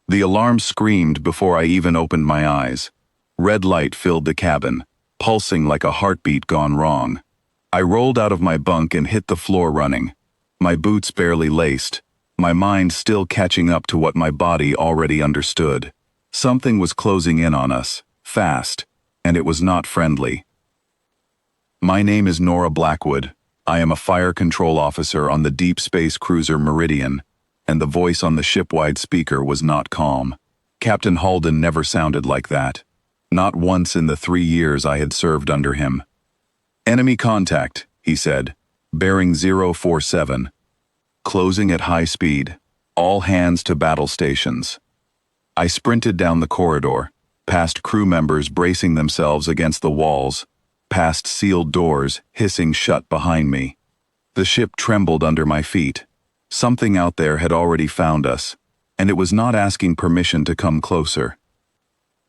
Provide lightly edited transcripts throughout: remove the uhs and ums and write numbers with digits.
The alarm screamed before I even opened my eyes. Red light filled the cabin, pulsing like a heartbeat gone wrong. I rolled out of my bunk and hit the floor running, my boots barely laced, my mind still catching up to what my body already understood. Something was closing in on us, fast, and it was not friendly. My name is Nora Blackwood. I am a fire control officer on the deep space cruiser Meridian, and the voice on the ship-wide speaker was not calm. Captain Halden never sounded like that. Not once in the 3 years I had served under him. "Enemy contact," he said, bearing 047. "Closing at high speed. All hands to battle stations." I sprinted down the corridor, past crew members bracing themselves against the walls, past sealed doors hissing shut behind me. The ship trembled under my feet. Something out there had already found us, and it was not asking permission to come closer.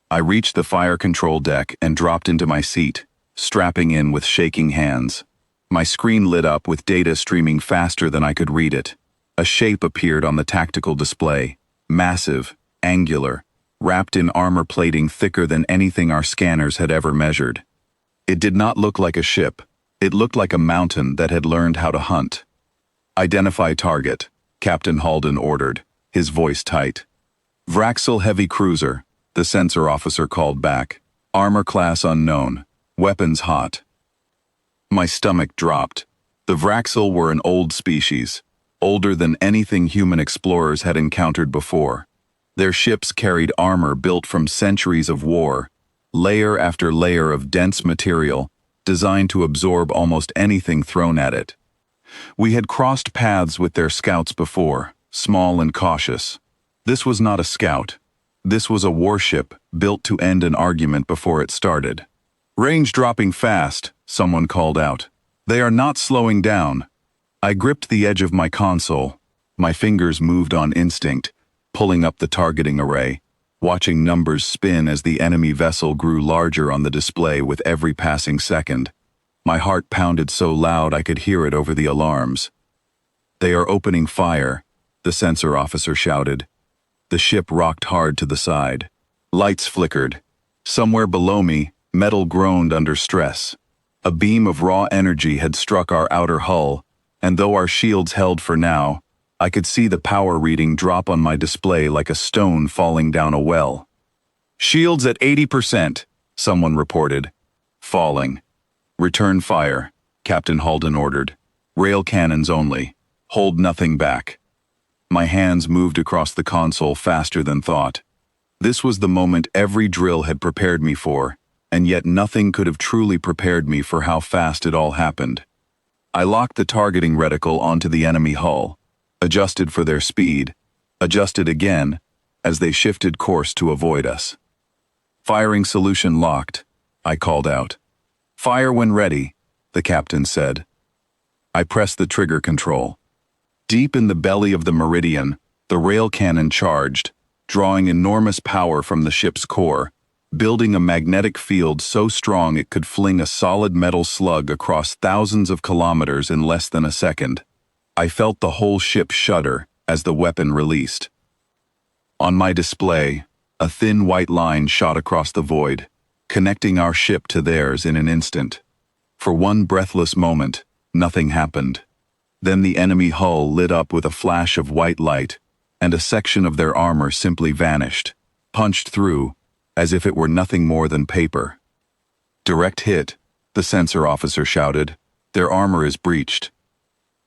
I reached the fire control deck and dropped into my seat, strapping in with shaking hands. My screen lit up with data streaming faster than I could read it. A shape appeared on the tactical display, massive, angular, wrapped in armor plating thicker than anything our scanners had ever measured. It did not look like a ship. It looked like a mountain that had learned how to hunt. "Identify target," Captain Halden ordered, his voice tight. "Vraxel heavy cruiser," the sensor officer called back. "Armor class unknown. Weapons hot." My stomach dropped. The Vraxel were an old species, older than anything human explorers had encountered before. Their ships carried armor built from centuries of war, layer after layer of dense material, designed to absorb almost anything thrown at it. We had crossed paths with their scouts before, small and cautious. This was not a scout. This was a warship built to end an argument before it started. "Range dropping fast," someone called out. "They are not slowing down." I gripped the edge of my console. My fingers moved on instinct, pulling up the targeting array, watching numbers spin as the enemy vessel grew larger on the display with every passing second. My heart pounded so loud I could hear it over the alarms. "They are opening fire," the sensor officer shouted. The ship rocked hard to the side. Lights flickered. Somewhere below me, metal groaned under stress. A beam of raw energy had struck our outer hull, and though our shields held for now, I could see the power reading drop on my display like a stone falling down a well. "Shields at 80%, someone reported. "Falling." "Return fire," Captain Halden ordered. "Rail cannons only. Hold nothing back." My hands moved across the console faster than thought. This was the moment every drill had prepared me for, and yet nothing could have truly prepared me for how fast it all happened. I locked the targeting reticle onto the enemy hull, adjusted for their speed, adjusted again as they shifted course to avoid us. "Firing solution locked," I called out. "Fire when ready," the captain said. I pressed the trigger control. Deep in the belly of the Meridian, the rail cannon charged, drawing enormous power from the ship's core, building a magnetic field so strong it could fling a solid metal slug across thousands of kilometers in less than a second. I felt the whole ship shudder as the weapon released. On my display, a thin white line shot across the void, connecting our ship to theirs in an instant. For one breathless moment, nothing happened. Then the enemy hull lit up with a flash of white light, and a section of their armor simply vanished, punched through, as if it were nothing more than paper. "Direct hit," the sensor officer shouted. "Their armor is breached."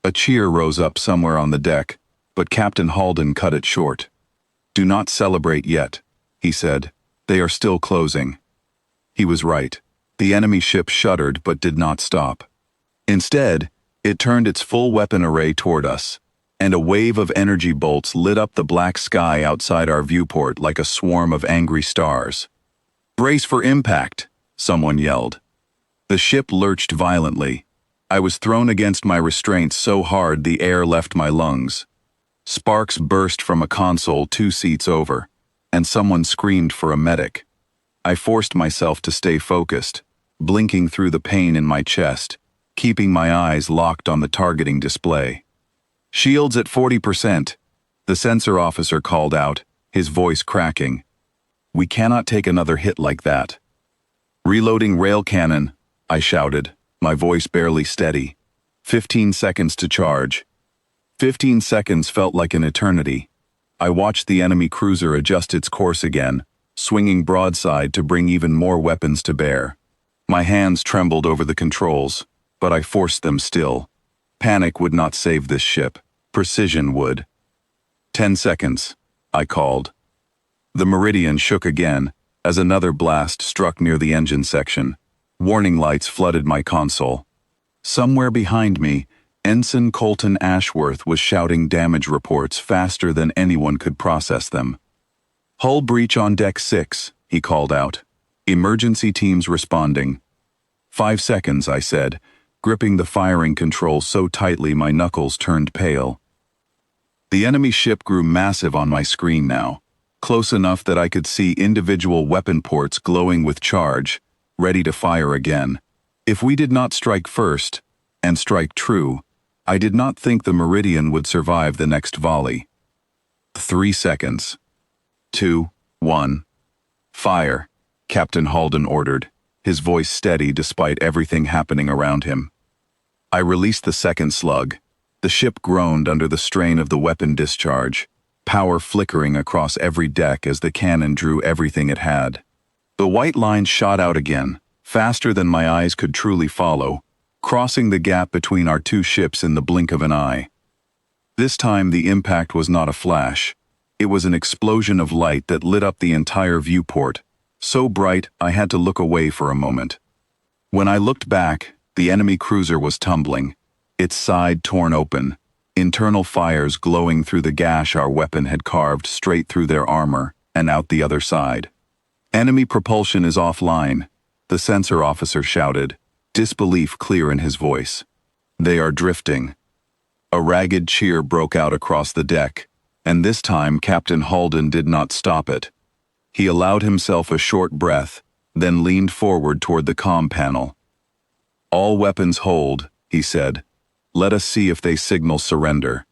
A cheer rose up somewhere on the deck, but Captain Halden cut it short. "Do not celebrate yet," he said. "They are still closing." He was right. The enemy ship shuddered but did not stop. Instead, it turned its full weapon array toward us, and a wave of energy bolts lit up the black sky outside our viewport like a swarm of angry stars. "Brace for impact," someone yelled. The ship lurched violently. I was thrown against my restraints so hard the air left my lungs. Sparks burst from a console 2 seats over, and someone screamed for a medic. I forced myself to stay focused, blinking through the pain in my chest, keeping my eyes locked on the targeting display. "Shields at 40%, the sensor officer called out, his voice cracking. "We cannot take another hit like that." "Reloading rail cannon," I shouted, my voice barely steady. 15 seconds to charge. 15 seconds felt like an eternity. I watched the enemy cruiser adjust its course again, swinging broadside to bring even more weapons to bear. My hands trembled over the controls, but I forced them still. Panic would not save this ship. Precision would. 10 seconds, I called. The meridian shook again, as another blast struck near the engine section. Warning lights flooded my console. Somewhere behind me, Ensign Colton Ashworth was shouting damage reports faster than anyone could process them. "Hull breach on deck 6, he called out. "Emergency teams responding." 5 seconds, I said, gripping the firing control so tightly my knuckles turned pale. The enemy ship grew massive on my screen now, close enough that I could see individual weapon ports glowing with charge, ready to fire again. If we did not strike first, and strike true, I did not think the Meridian would survive the next volley. 3 seconds. 2, 1. "Fire," Captain Halden ordered, his voice steady despite everything happening around him. I released the second slug. The ship groaned under the strain of the weapon discharge, power flickering across every deck as the cannon drew everything it had. The white line shot out again, faster than my eyes could truly follow, crossing the gap between our two ships in the blink of an eye. This time the impact was not a flash. It was an explosion of light that lit up the entire viewport, so bright I had to look away for a moment. When I looked back, the enemy cruiser was tumbling, its side torn open, internal fires glowing through the gash our weapon had carved straight through their armor and out the other side. "Enemy propulsion is offline," the sensor officer shouted, disbelief clear in his voice. "They are drifting." A ragged cheer broke out across the deck, and this time Captain Halden did not stop it. He allowed himself a short breath, then leaned forward toward the comm panel. "All weapons hold," he said. "Let us see if they signal surrender."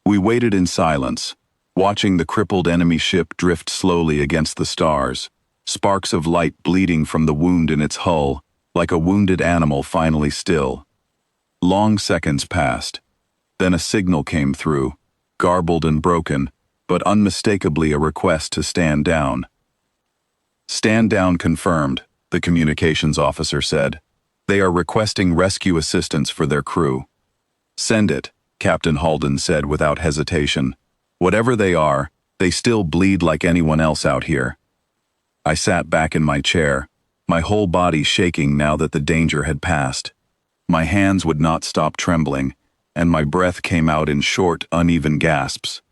We waited in silence, watching the crippled enemy ship drift slowly against the stars, sparks of light bleeding from the wound in its hull, like a wounded animal finally still. Long seconds passed. Then a signal came through, garbled and broken, but unmistakably a request to stand down. "Stand down confirmed," the communications officer said. "They are requesting rescue assistance for their crew." "Send it," Captain Halden said without hesitation. "Whatever they are, they still bleed like anyone else out here." I sat back in my chair, my whole body shaking now that the danger had passed. My hands would not stop trembling, and my breath came out in short, uneven gasps.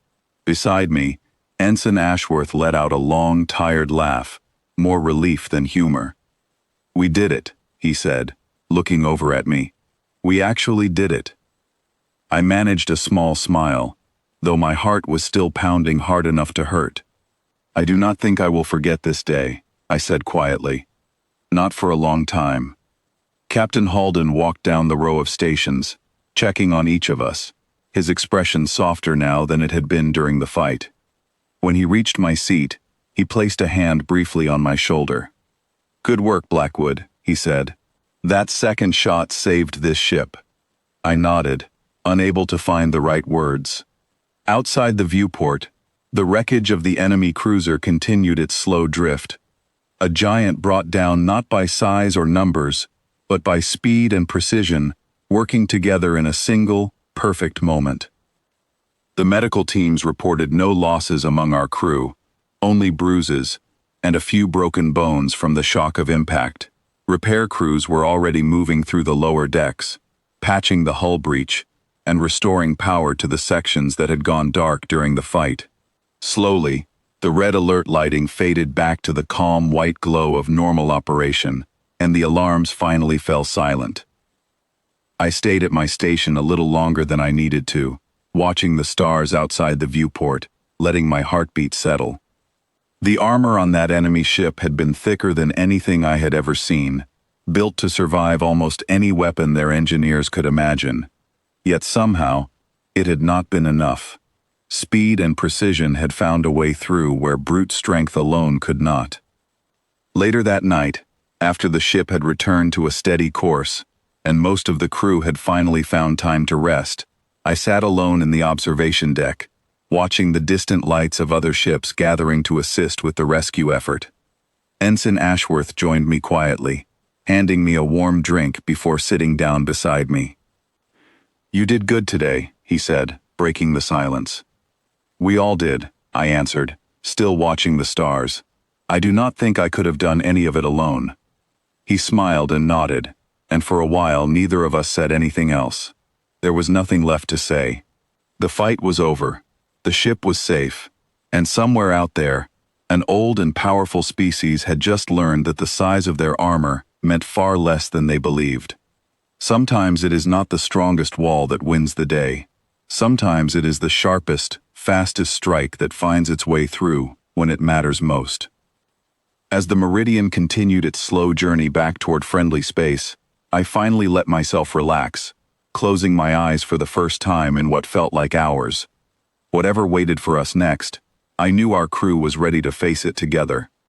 Beside me, Ensign Ashworth let out a long, tired laugh, more relief than humor. "We did it," he said, looking over at me. "We actually did it." I managed a small smile, though my heart was still pounding hard enough to hurt. "I do not think I will forget this day," I said quietly. "Not for a long time." Captain Halden walked down the row of stations, checking on each of us, his expression softer now than it had been during the fight. When he reached my seat, he placed a hand briefly on my shoulder. "Good work, Blackwood," he said. "That second shot saved this ship." I nodded, unable to find the right words. Outside the viewport, the wreckage of the enemy cruiser continued its slow drift. A giant brought down not by size or numbers, but by speed and precision, working together in a single, perfect moment. The medical teams reported no losses among our crew, only bruises, and a few broken bones from the shock of impact. Repair crews were already moving through the lower decks, patching the hull breach, and restoring power to the sections that had gone dark during the fight. Slowly, the red alert lighting faded back to the calm white glow of normal operation, and the alarms finally fell silent. I stayed at my station a little longer than I needed to, watching the stars outside the viewport, letting my heartbeat settle. The armor on that enemy ship had been thicker than anything I had ever seen, built to survive almost any weapon their engineers could imagine. Yet somehow, it had not been enough. Speed and precision had found a way through where brute strength alone could not. Later that night, after the ship had returned to a steady course, and most of the crew had finally found time to rest, I sat alone in the observation deck, watching the distant lights of other ships gathering to assist with the rescue effort. Ensign Ashworth joined me quietly, handing me a warm drink before sitting down beside me. "You did good today," he said, breaking the silence. "We all did," I answered, still watching the stars. "I do not think I could have done any of it alone." He smiled and nodded, and for a while neither of us said anything else. There was nothing left to say. The fight was over, the ship was safe, and somewhere out there, an old and powerful species had just learned that the size of their armor meant far less than they believed. Sometimes it is not the strongest wall that wins the day. Sometimes it is the sharpest, fastest strike that finds its way through when it matters most. As the Meridian continued its slow journey back toward friendly space, I finally let myself relax, closing my eyes for the first time in what felt like hours. Whatever waited for us next, I knew our crew was ready to face it together.